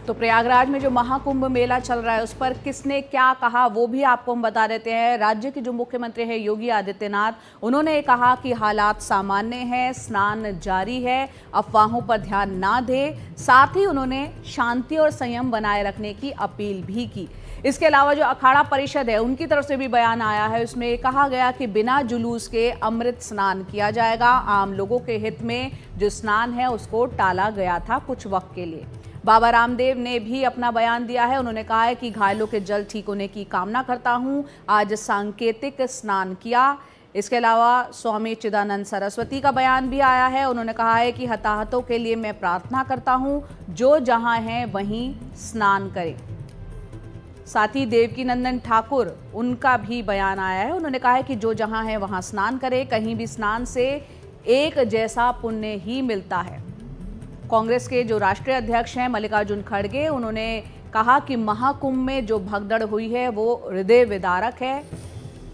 तो प्रयागराज में जो महाकुंभ मेला चल रहा है उस पर किसने क्या कहा वो भी आपको हम बता देते हैं। राज्य के जो मुख्यमंत्री हैं योगी आदित्यनाथ, उन्होंने कहा कि हालात सामान्य हैं, स्नान जारी है, अफवाहों पर ध्यान ना दें। साथ ही उन्होंने शांति और संयम बनाए रखने की अपील भी की। इसके अलावा जो अखाड़ा परिषद है उनकी तरफ से भी बयान आया है, उसमें कहा गया कि बिना जुलूस के अमृत स्नान किया जाएगा। आम लोगों के हित में जो स्नान है उसको टाला गया था कुछ वक्त के लिए। बाबा रामदेव ने भी अपना बयान दिया है। उन्होंने कहा है कि घायलों के जल्द ठीक होने की कामना करता हूं। आज सांकेतिक स्नान किया। इसके अलावा स्वामी चिदानंद सरस्वती का बयान भी आया है। उन्होंने कहा है कि हताहतों के लिए मैं प्रार्थना करता हूं, जो जहां हैं वहीं स्नान करें। साथ ही देवकीनंदन ठाकुर, उनका भी बयान आया है। उन्होंने कहा है कि जो जहां है वहां स्नान करें, कहीं भी स्नान से एक जैसा पुण्य ही मिलता है। कांग्रेस के जो राष्ट्रीय अध्यक्ष हैं मल्लिकार्जुन खड़गे, उन्होंने कहा कि महाकुंभ में जो भगदड़ हुई है वो हृदय विदारक है।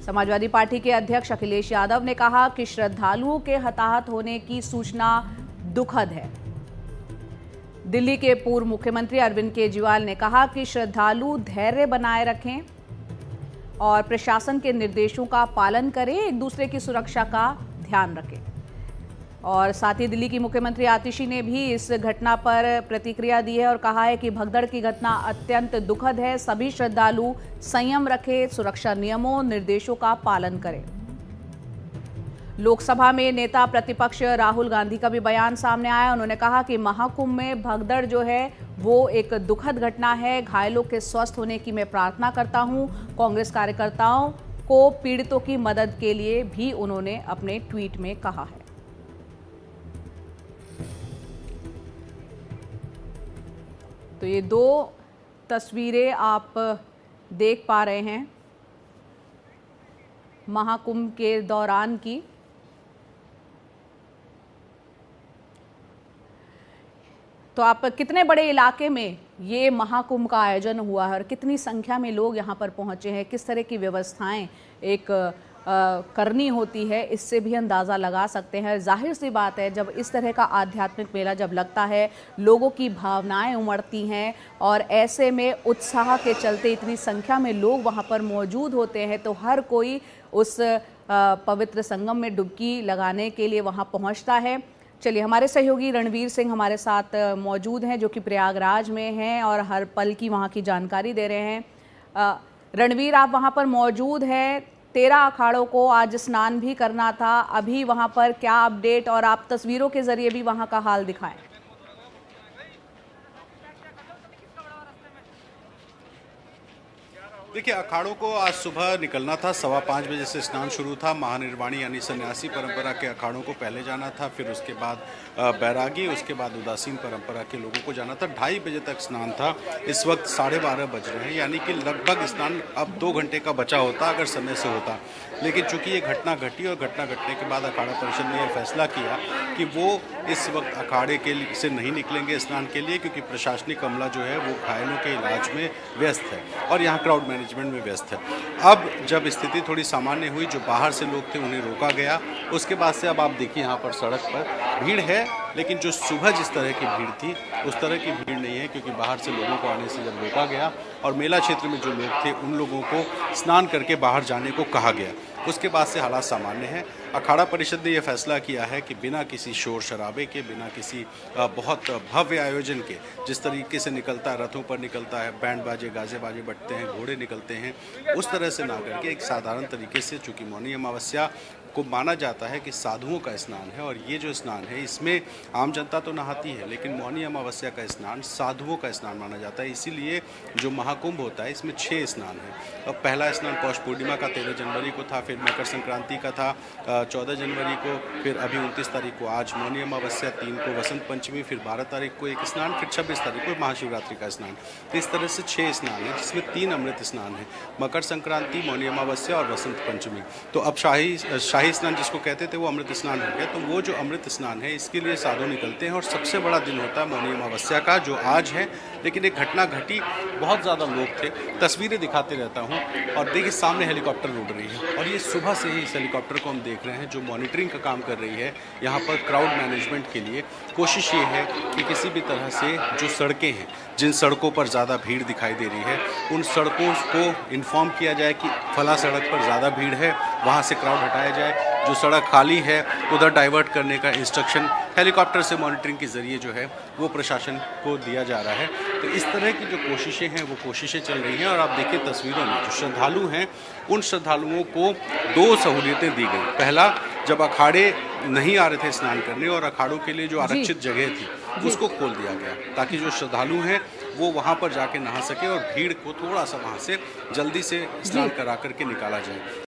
समाजवादी पार्टी के अध्यक्ष अखिलेश यादव ने कहा कि श्रद्धालुओं के हताहत होने की सूचना दुखद है। दिल्ली के पूर्व मुख्यमंत्री अरविंद केजरीवाल ने कहा कि श्रद्धालु धैर्य बनाए रखें और प्रशासन के निर्देशों का पालन करें, एक दूसरे की सुरक्षा का ध्यान रखें। और साथ ही दिल्ली की मुख्यमंत्री आतिशी ने भी इस घटना पर प्रतिक्रिया दी है और कहा है कि भगदड़ की घटना अत्यंत दुखद है। सभी श्रद्धालु संयम रखें, सुरक्षा नियमों निर्देशों का पालन करें। लोकसभा में नेता प्रतिपक्ष राहुल गांधी का भी बयान सामने आया। उन्होंने कहा कि महाकुंभ में भगदड़ जो है वो एक दुखद घटना है। घायलों के स्वस्थ होने की मैं प्रार्थना करता हूं। कांग्रेस कार्यकर्ताओं को पीड़ितों की मदद के लिए भी उन्होंने अपने ट्वीट में कहा है। तो ये दो तस्वीरें आप देख पा रहे हैं महाकुंभ के दौरान की। तो आप कितने बड़े इलाके में ये महाकुंभ का आयोजन हुआ है और कितनी संख्या में लोग यहाँ पर पहुँचे हैं, किस तरह की व्यवस्थाएं एक करनी होती है, इससे भी अंदाज़ा लगा सकते हैं। जाहिर सी बात है, जब इस तरह का आध्यात्मिक मेला जब लगता है, लोगों की भावनाएं उमड़ती हैं और ऐसे में उत्साह के चलते इतनी संख्या में लोग वहां पर मौजूद होते हैं, तो हर कोई उस पवित्र संगम में डुबकी लगाने के लिए वहां पहुंचता है। चलिए, हमारे सहयोगी रणवीर सिंह हमारे साथ मौजूद हैं, जो कि प्रयागराज में हैं और हर पल की वहाँ की जानकारी दे रहे हैं। रणवीर, आप वहाँ पर मौजूद हैं। 13 अखाड़ों को आज स्नान भी करना था। अभी वहाँ पर क्या अपडेट, और आप तस्वीरों के जरिए भी वहाँ का हाल दिखाएं। देखिए, अखाड़ों को आज सुबह निकलना था। 5:15 बजे से स्नान शुरू था। महानिर्वाणी यानी सन्यासी परंपरा के अखाड़ों को पहले जाना था, फिर उसके बाद बैरागी, उसके बाद उदासीन परंपरा के लोगों को जाना था। 2:30 बजे तक स्नान था। इस वक्त 12:30 बज रहे हैं, यानी कि लगभग स्नान अब 2 घंटे का बचा होता अगर समय से होता। लेकिन चूंकि ये घटना घटी और घटना घटने के बाद अखाड़ा परिषद ने यह फैसला किया कि वो इस वक्त अखाड़े के से नहीं निकलेंगे स्नान के लिए, क्योंकि प्रशासनिक अमला जो है वो घायलों के इलाज में व्यस्त है और यहाँ क्राउड मैनेजमेंट में व्यस्त है। अब जब स्थिति थोड़ी सामान्य हुई, जो बाहर से लोग थे उन्हें रोका गया। उसके बाद से अब आप देखिए यहाँ पर सड़क पर भीड़ है, लेकिन जो सुबह जिस तरह की भीड़ थी उस तरह की भीड़ नहीं है, क्योंकि बाहर से लोगों को आने से जब रोका गया और मेला क्षेत्र में जो लोग थे उन लोगों को स्नान करके बाहर जाने को कहा गया। उसके बाद से हालात सामान्य हैं। अखाड़ा परिषद ने यह फैसला किया है कि बिना किसी शोर शराबे के, बिना किसी बहुत भव्य आयोजन के, जिस तरीके से निकलता है, रथों पर निकलता है, बैंड बाजे गाजे बाजे बजते हैं, घोड़े निकलते हैं, उस तरह से ना करके एक साधारण तरीके से, चूँकि मौनी अमावस्या को माना जाता है कि साधुओं का स्नान है और ये जो स्नान है इसमें आम जनता तो नहाती है, लेकिन मौनी अमावस्या का स्नान साधुओं का स्नान माना जाता है। इसीलिए जो महाकुंभ होता है इसमें 6 स्नान हैं। अब पहला स्नान पौष पूर्णिमा का 13 जनवरी को था, फिर मकर संक्रांति का था 14 जनवरी को, फिर अभी 29 तारीख को आज मौनी अमावस्या, 3 को वसंत पंचमी, फिर 12 तारीख को एक स्नान, फिर 26 तारीख को महाशिवरात्रि का स्नान। तो इस तरह से 6 स्नान है, जिसमें 3 अमृत स्नान है, मकर संक्रांति, मौनी अमावस्या और वसंत पंचमी। तो अब शाही शाही स्नान जिसको कहते थे वो अमृत स्नान हो गया। तो वो जो अमृत स्नान है इसके लिए साधु निकलते हैं और सबसे बड़ा दिन होता है मौनी अमावस्या का, जो आज है। लेकिन एक घटना घटी, बहुत ज़्यादा लोग थे, तस्वीरें दिखाते रहता हूँ। और देखिए सामने हेलीकॉप्टर उड़ रही है और ये सुबह से ही इस हेलीकॉप्टर को हम देख रहे हैं जो मॉनिटरिंग का काम कर रही है यहाँ पर क्राउड मैनेजमेंट के लिए। कोशिश ये है कि किसी भी तरह से जो सड़कें हैं, जिन सड़कों पर ज़्यादा भीड़ दिखाई दे रही है, उन सड़कों को इन्फॉर्म किया जाए कि फला सड़क पर ज़्यादा भीड़ है, वहाँ से क्राउड हटाया जाए। जो सड़क खाली है उधर डाइवर्ट करने का इंस्ट्रक्शन हेलीकॉप्टर से मॉनिटरिंग के ज़रिए जो है वो प्रशासन को दिया जा रहा है। तो इस तरह की जो कोशिशें हैं वो कोशिशें चल रही हैं। और आप देखिए तस्वीरों में जो श्रद्धालु हैं उन श्रद्धालुओं को 2 सहूलियतें दी गई। पहला, जब अखाड़े नहीं आ रहे थे स्नान करने और अखाड़ों के लिए जो आरक्षित जगह थी उसको खोल दिया गया ताकि जो श्रद्धालु हैं वो वहाँ पर जाके नहा सके और भीड़ को थोड़ा सा वहाँ से जल्दी से स्नान करा करके निकाला जाए।